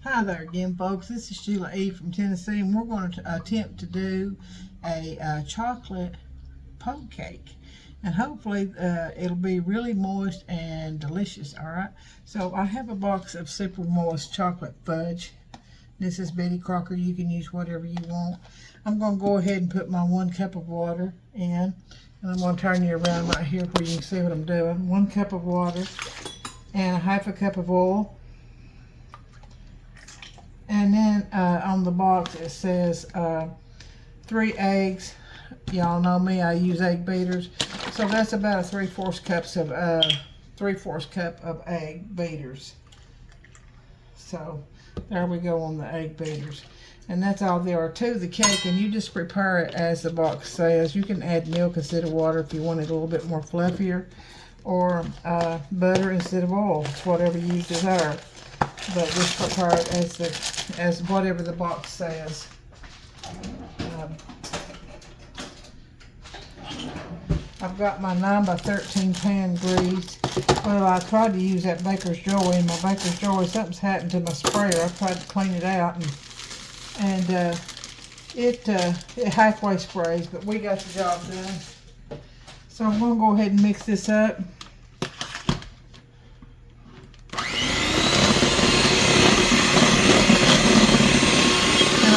Hi there again, folks. This is Sheila E. from Tennessee, and we're going to attempt to do a chocolate poke cake. And hopefully it'll be really moist and delicious, all right? So I have a box of super moist chocolate fudge. This is Betty Crocker. You can use whatever you want. I'm going to go ahead and put my 1 cup of water in. And I'm going to turn you around right here where you can see what I'm doing. 1 cup of water and 1/2 cup of oil. And then on the box it says 3 eggs. Y'all know me, I use egg beaters. So that's about 3/4 cup of egg beaters. So there we go on the egg beaters. And that's all there are to the cake, and you just prepare it as the box says. You can add milk instead of water if you want it a little bit more fluffier, or butter instead of oil. It's whatever you desire. But just prepare it as whatever the box says. I've got my 9x13 pan greased. Well, I tried to use that Baker's Joy, and my Baker's Joy, something's happened to my sprayer. I tried to clean it out, and it halfway sprays, but we got the job done. So I'm going to go ahead and mix this up.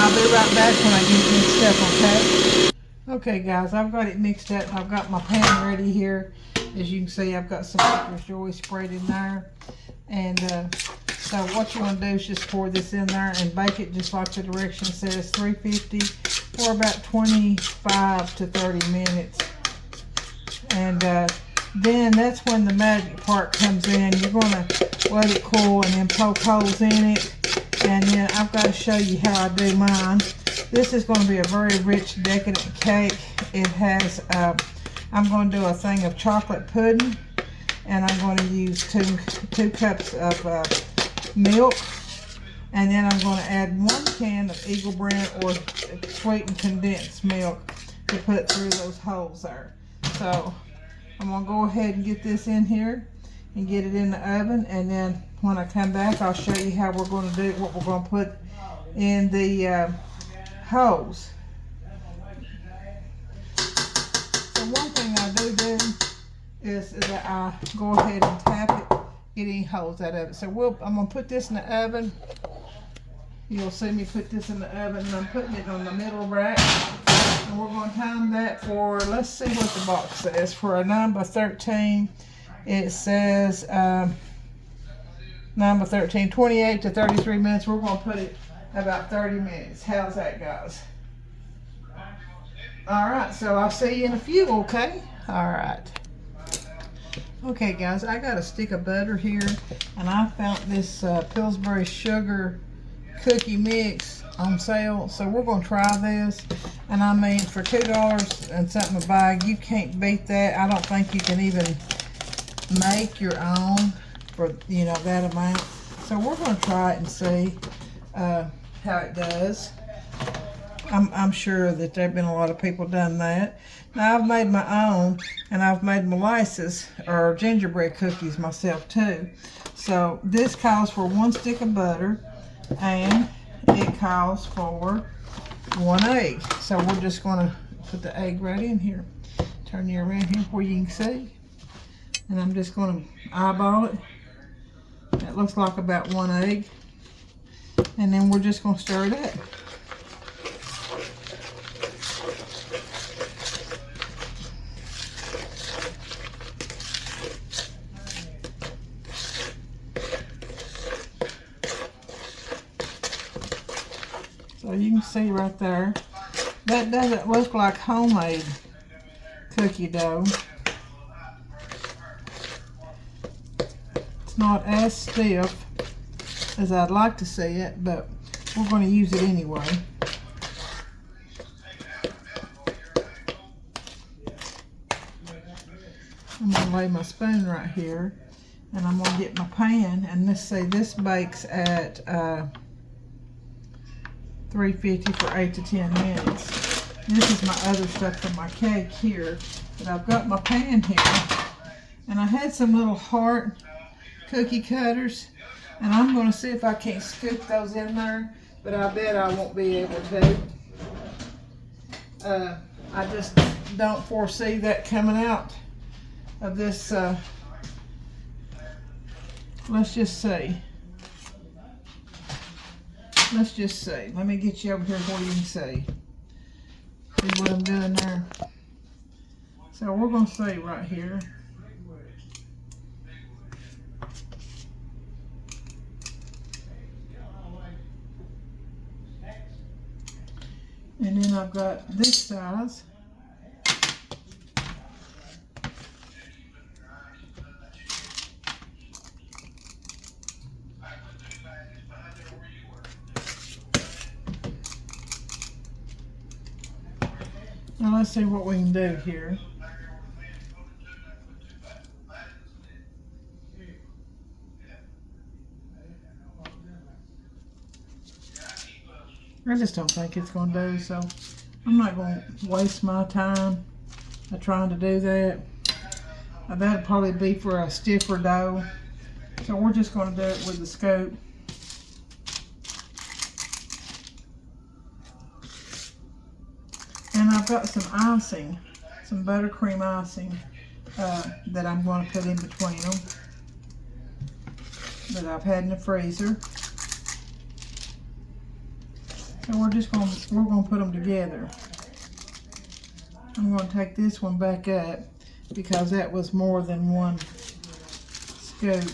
I'll be right back when I get it mixed up, okay? Okay, guys, I've got it mixed up. I've got my pan ready here. As you can see, I've got some Baker's Joy sprayed in there. And so what you want to do is just pour this in there and bake it just like the direction says, 350 for about 25 to 30 minutes. And then that's when the magic part comes in. You're going to let it cool and then poke holes in it. And then I've got to show you how I do mine. This is going to be a very rich, decadent cake. It has, I'm going to do a thing of chocolate pudding. And I'm going to use two cups of milk. And then I'm going to add 1 can of Eagle Brand or sweetened condensed milk to put through those holes there. So I'm going to go ahead and get this in here and get it in the oven, and then when I come back I'll show you how we're going to do what we're going to put in the holes. So one thing I do is that I go ahead and tap it, get any holes out of it. So I'm going to put this in the oven. You'll see me put this in the oven, and I'm putting it on the middle rack. And we're going to time that for, let's see what the box says. For a 9x13, it says 9x13, 28 to 33 minutes. We're going to put it about 30 minutes. How's that, guys? Alright, so I'll see you in a few, okay? Alright. Okay, guys, I got a stick of butter here, and I found this Pillsbury sugar cookie mix on sale, so we're going to try this. And I mean, for $2 and something a bag, you can't beat that. I don't think you can even make your own for, you know, that amount. So we're going to try it and see how it does. I'm sure that there have been a lot of people done that. Now I've made my own, and I've made molasses or gingerbread cookies myself too. So this calls for 1 stick of butter, and it calls for 1 egg. So we're just going to put the egg right in here. Turn you around here where you can see. And I'm just going to eyeball it. It looks like about 1 egg. And then we're just going to stir it up. So you can see right there, that doesn't look like homemade cookie dough. It's not as stiff as I'd like to see it, but we're going to use it anyway. I'm going to lay my spoon right here, and I'm going to get my pan, and let's see, this bakes at 350 for 8 to 10 minutes. This is my other stuff for my cake here, but I've got my pan here, and I had some little heart cookie cutters, And I'm going to see if I can't scoop those in there, but I bet I won't be able to. I just don't foresee that coming out of this. Let's just see. Let's just see. Let me get you over here where you can see. See what I'm doing there. So we're going to see right here. And then I've got this size. Now let's see what we can do here. I just don't think it's going to do, so I'm not going to waste my time trying to do that. That'd probably be for a stiffer dough. So we're just going to do it with the scoop. And I've got some icing, some buttercream icing that I'm going to put in between them that I've had in the freezer. So we're going to put them together. I'm going to take this one back up because that was more than one scoop.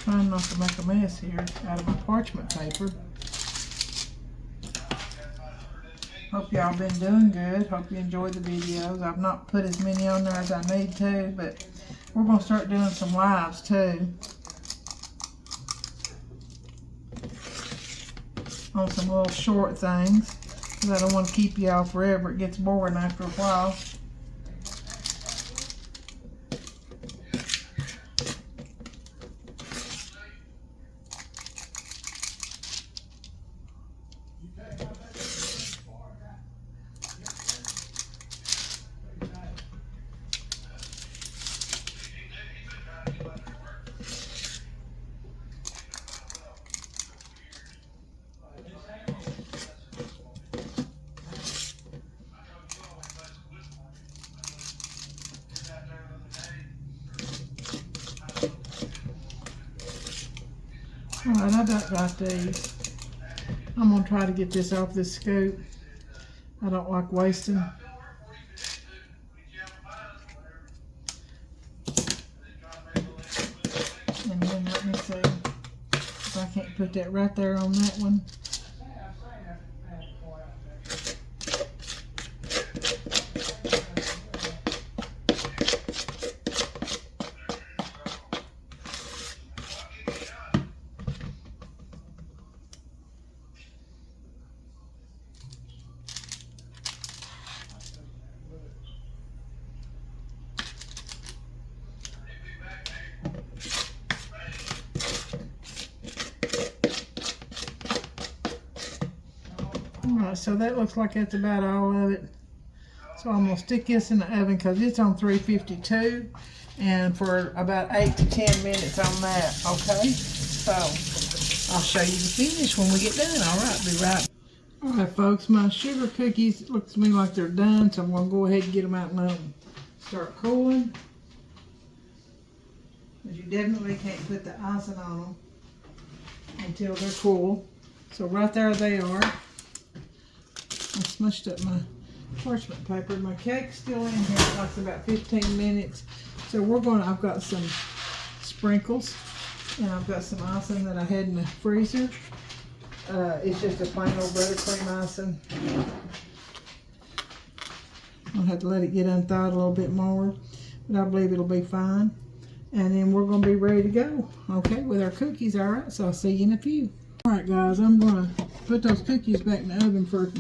Trying not to make a mess here out of my parchment paper. Hope y'all been doing good. Hope you enjoyed the videos. I've not put as many on there as I need to, but we're going to start doing some lives too. On some little short things. Because I don't want to keep y'all forever. It gets boring after a while. Alright, I got these. I'm going to try to get this off this scoop. I don't like wasting. And then let me see if I can't put that right there on that one. Alright, so that looks like that's about all of it. So I'm going to stick this in the oven because it's on 352 and for about 8 to 10 minutes on that, okay? So I'll show you the finish when we get done. Alright, be right. Alright folks, my sugar cookies, it looks to me like they're done, so I'm going to go ahead and get them out and let them start cooling. But you definitely can't put the icing on them until they're cool. So right there they are. I smushed up my parchment paper. My cake's still in here. It takes about 15 minutes. So I've got some sprinkles and I've got some icing that I had in the freezer. It's just a plain old buttercream icing. I'll have to let it get unthawed a little bit more, but I believe it'll be fine. And then we're going to be ready to go, okay, with our cookies, all right? So I'll see you in a few. All right, guys, I'm going to put those cookies back in the oven for a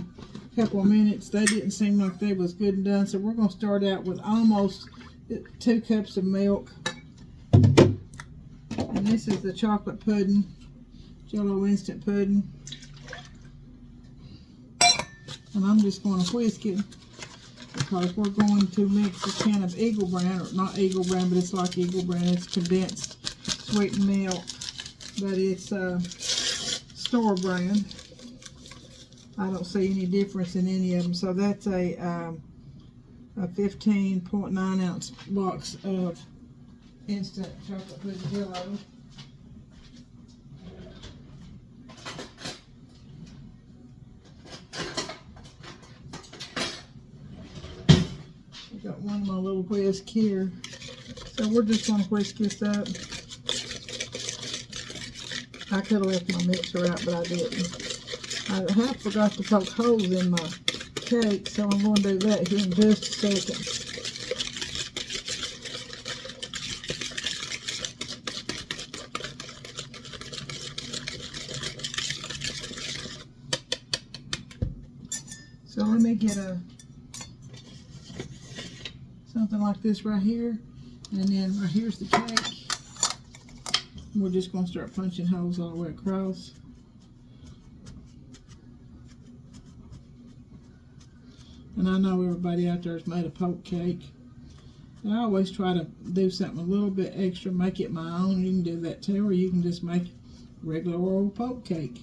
couple of minutes. They didn't seem like they was good and done, so we're going to start out with almost 2 cups of milk. And this is the chocolate pudding, Jell-O instant pudding. And I'm just going to whisk it because we're going to mix a can of Eagle Brand, or not Eagle Brand, but it's like Eagle Brand. It's condensed sweetened milk, but it's store brand. I don't see any difference in any of them. So that's a 15.9 ounce box of instant chocolate pudding Jell-O. Got one of my little whisk here. So we're just going to whisk this up. I could have left my mixer out, but I didn't. I half forgot to poke holes in my cake, so I'm going to do that here in just a second. So let me get something like this right here, and then right here's the cake. We're just going to start punching holes all the way across. And I know everybody out there has made a poke cake. And I always try to do something a little bit extra, make it my own. You can do that too, or you can just make regular old poke cake.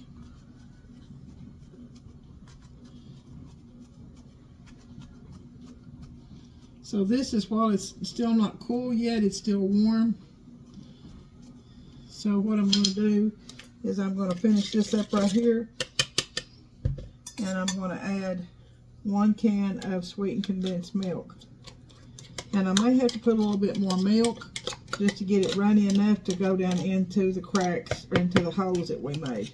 So this is, while it's still not cool yet, it's still warm. So what I'm going to do is I'm going to finish this up right here. And I'm going to add 1 can of sweetened condensed milk. And I may have to put a little bit more milk just to get it runny enough to go down into the cracks, or into the holes that we made.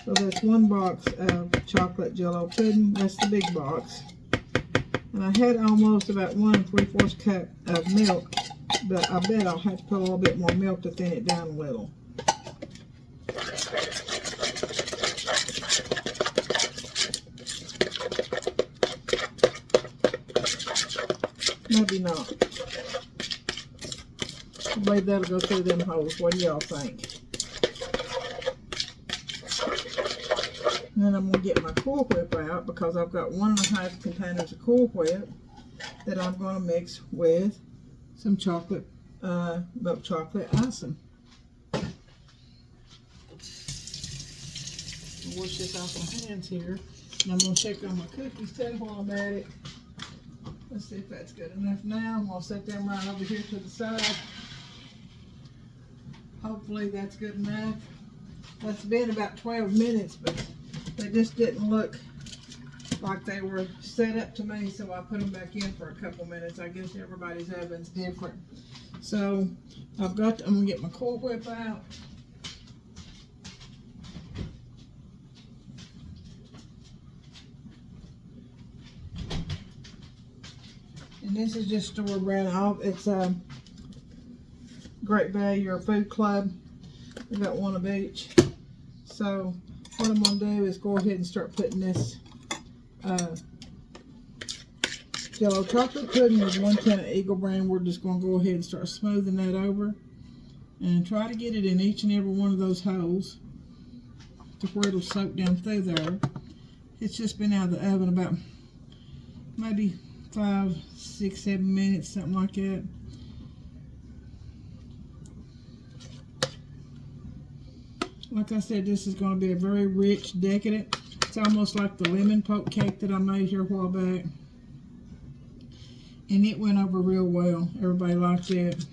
So that's 1 box of chocolate Jell-O pudding. That's the big box. And I had almost about 1 3/4 cup of milk, but I bet I'll have to put a little bit more milk to thin it down a little. Maybe not. I believe that'll go through them holes. What do y'all think? And then I'm going to get my Cool Whip out, because I've got 1 1/2 containers of Cool Whip that I'm going to mix with some chocolate, milk chocolate icing. I'll wash this off my hands here. And I'm going to check on my cookies too while I'm at it. Let's see if that's good enough now. I'm going to set them right over here to the side. Hopefully that's good enough. That's been about 12 minutes, but they just didn't look like they were set up to me, so I put them back in for a couple minutes. I guess everybody's oven's different. So I'm going to get my Cool Whip out. And this is just store brand. It's Great Value or Food Club. We got 1 of each. So what I'm going to do is go ahead and start putting this Jell-O chocolate pudding with 1 can of Eagle Brand. We're just going to go ahead and start smoothing that over and try to get it in each and every one of those holes to where it'll soak down through there. It's just been out of the oven about maybe 5, 6, 7 minutes, something like that. Like I said, this is going to be a very rich, decadent. It's almost like the lemon poke cake that I made here a while back. And it went over real well. Everybody liked it.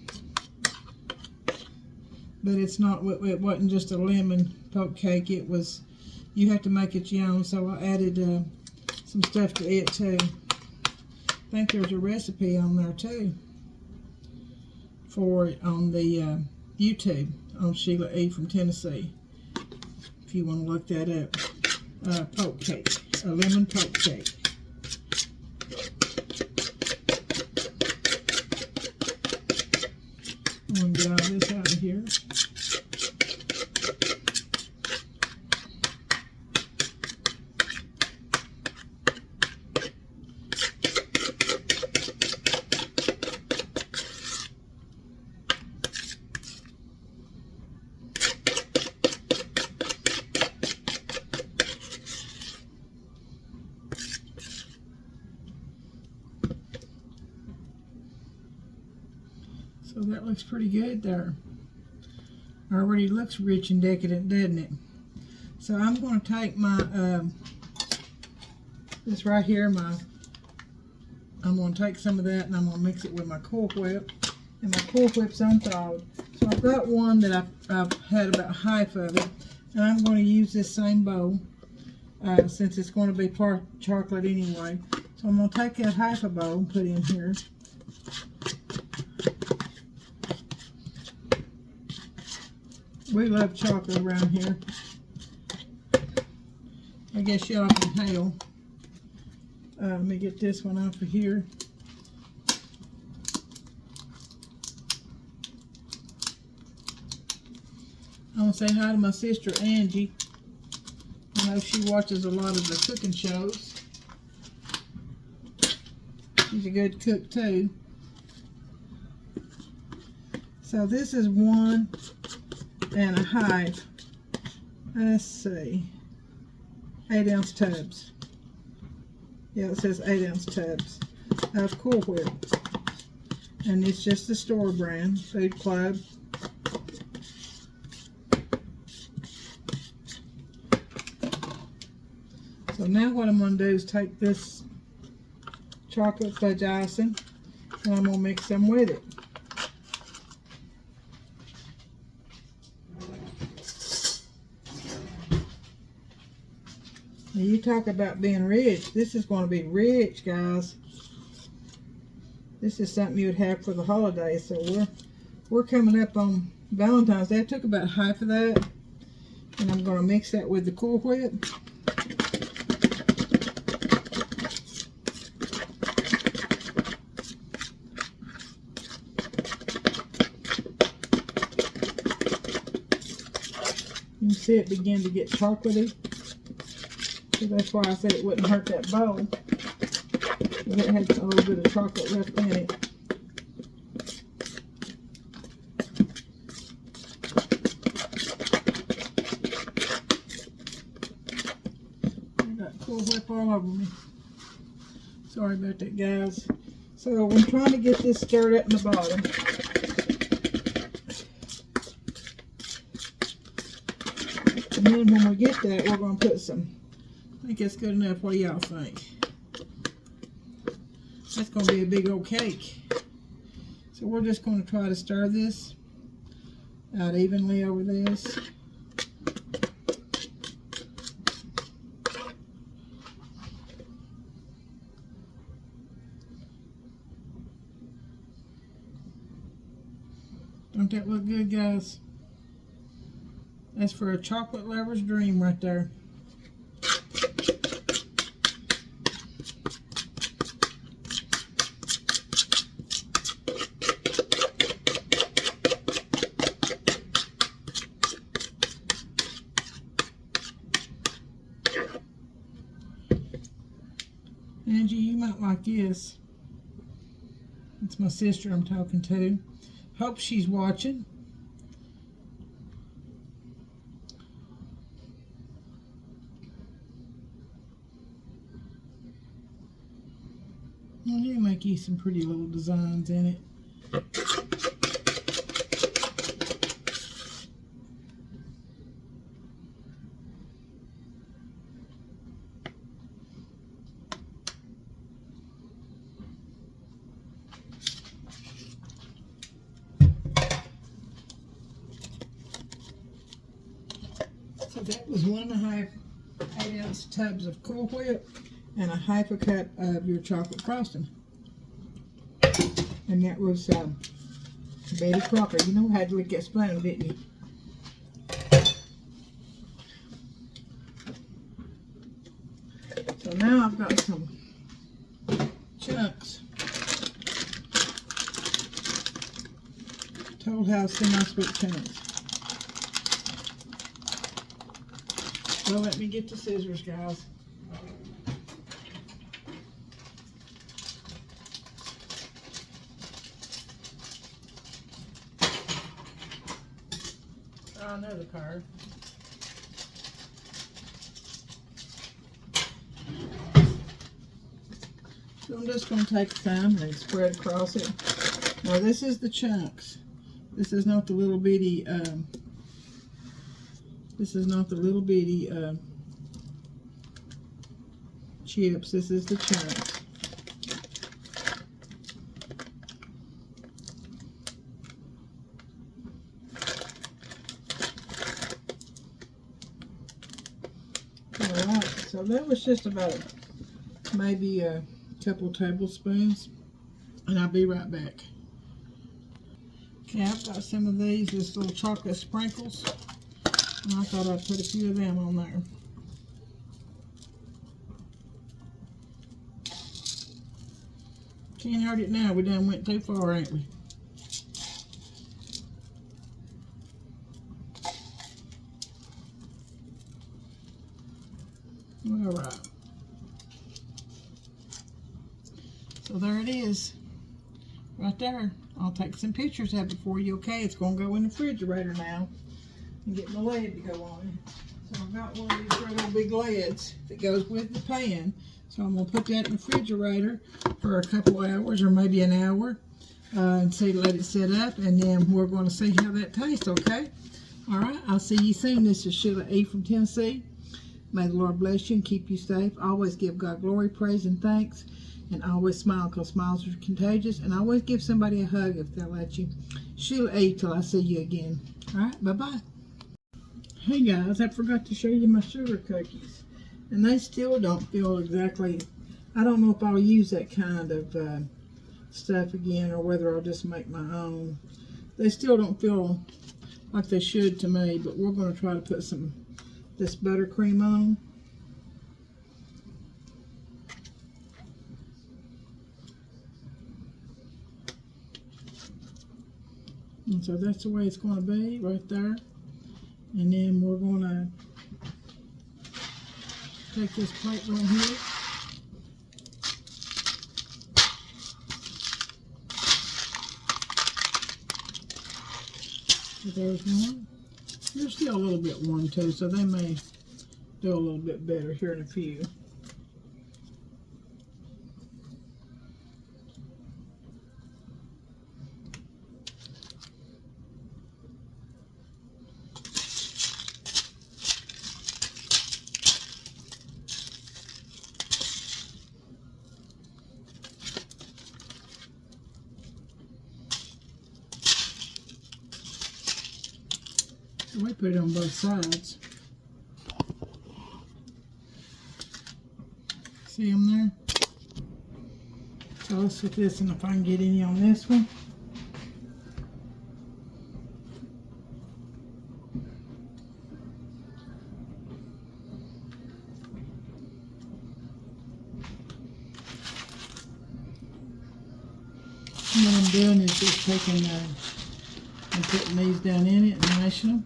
But it's not, it wasn't just a lemon poke cake. It was, you have to make it your own. So I added some stuff to it too. I think there's a recipe on there too for it on the YouTube on Sheila E. from Tennessee. If you want to look that up. Poke cake, a lemon poke cake. I'm going to get all this out of here. That looks pretty good there. Already looks rich and decadent, doesn't it? So I'm going to take my, this right here, I'm going to take some of that and I'm going to mix it with my Cool Whip. And my Cool Whip's unthawed. So I've got one that I've had about half of it. And I'm going to use this same bowl since it's going to be part chocolate anyway. So I'm going to take that half a bowl and put in here. We love chocolate around here. I guess y'all can tell. Let me get this one off of here. I want to say hi to my sister Angie. I know she watches a lot of the cooking shows. She's a good cook too. So this is 1 1/2. Let's see. 8-ounce tubs. Yeah, it says 8-ounce tubs of Cool Whip. And it's just the store brand, Food Club. So now what I'm going to do is take this chocolate fudge icing and I'm going to mix them with it. Now you talk about being rich. This is going to be rich, guys. This is something you would have for the holidays. So we're coming up on Valentine's Day. I took about half of that and I'm going to mix that with the Cool Whip. You can see it begin to get chocolatey. So that's why I said it wouldn't hurt that bowl. It had a little bit of chocolate left in it. I got Cool Whip all over me. Sorry about that, guys. So I'm trying to get this stirred up in the bottom. And then when we get that, we're going to put some, I think that's good enough. What do y'all think? That's going to be a big old cake. So we're just going to try to stir this out evenly over this. Don't that look good, guys? That's for a chocolate lover's dream right there. Angie, you might like this. It's my sister I'm talking to. Hope she's watching. Well, you make you some pretty little designs in it. So that was 1 1/2 8-ounce tubs of Cool Whip and a 1/2 cup of your chocolate frosting. And that was Betty Crocker. You know how to get spoon, didn't you? So now I've got some chunks. Toll House semi-sweet chunks. Well, let me get the scissors, guys. Oh, another card. So I'm just going to take some and spread across it. Now this is the chunks. This is not the little bitty, chips. This is the chunks. Alright, so that was just about maybe a couple tablespoons, and I'll be right back. Okay, I've got some of these, just little chocolate sprinkles, and I thought I'd put a few of them on there. Can't hurt it now, we done went too far, ain't we? Alright. So there it is. Right there. I'll take some pictures of it for you, okay? It's going to go in the refrigerator now. And get my lid to go on it. So I've got one of these little big lids that goes with the pan. So I'm going to put that in the refrigerator for a couple hours or maybe an hour. And let it sit up. And then we're going to see how that tastes, okay? Alright, I'll see you soon. This is Sheila E. from Tennessee. May the Lord bless you and keep you safe. Always give God glory, praise, and thanks. And always smile, because smiles are contagious. And always give somebody a hug if they'll let you. Sheila E. till I see you again. Alright, bye-bye. Hey guys, I forgot to show you my sugar cookies. And they still don't feel exactly... I don't know if I'll use that kind of stuff again, or whether I'll just make my own. They still don't feel like they should to me, but we're going to try to put this buttercream on. And so that's the way it's going to be right there. And then we're going to take this plate right here. So there's one. They're still a little bit warm too, so they may do a little bit better here in a few. We put it on both sides. See them there? So let's get this, and if I can get any on this one. And what I'm doing is just taking and putting these down in it and mashing them.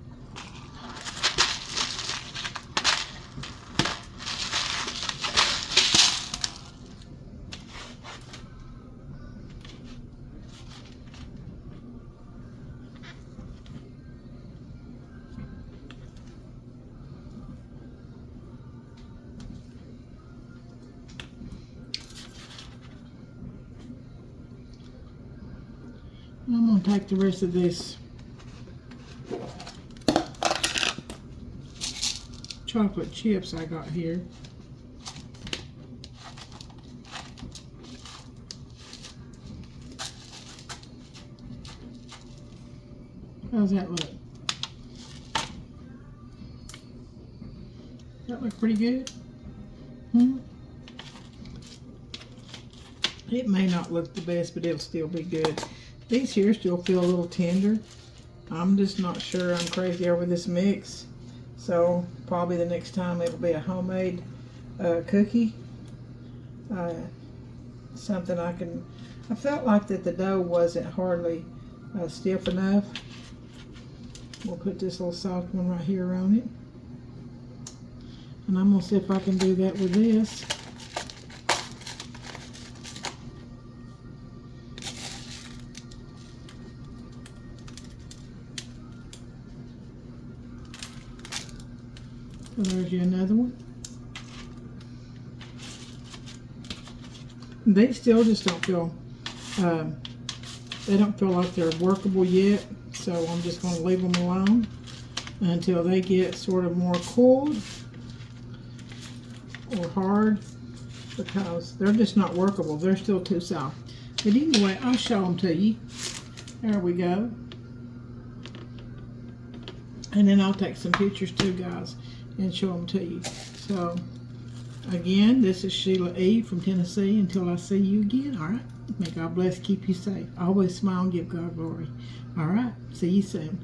I'm going to take the rest of this chocolate chips I got here. How's that look? Does that look pretty good? It may not look the best, but it'll still be good. These here still feel a little tender. I'm just not sure. I'm crazy over this mix. So probably the next time it'll be a homemade cookie. Something I felt like that the dough wasn't hardly stiff enough. We'll put this little soft one right here on it. And I'm going to see if I can do that with this. So there's you another one. They still just don't feel, they don't feel like they're workable yet. So I'm just going to leave them alone until they get sort of more cooled or hard, because they're just not workable. They're still too soft. But anyway, I'll show them to you. There we go. And then I'll take some pictures too, guys, and show them to you. So, again, this is Sheila E. from Tennessee. Until I see you again, all right? May God bless, keep you safe. Always smile and give God glory. All right, see you soon.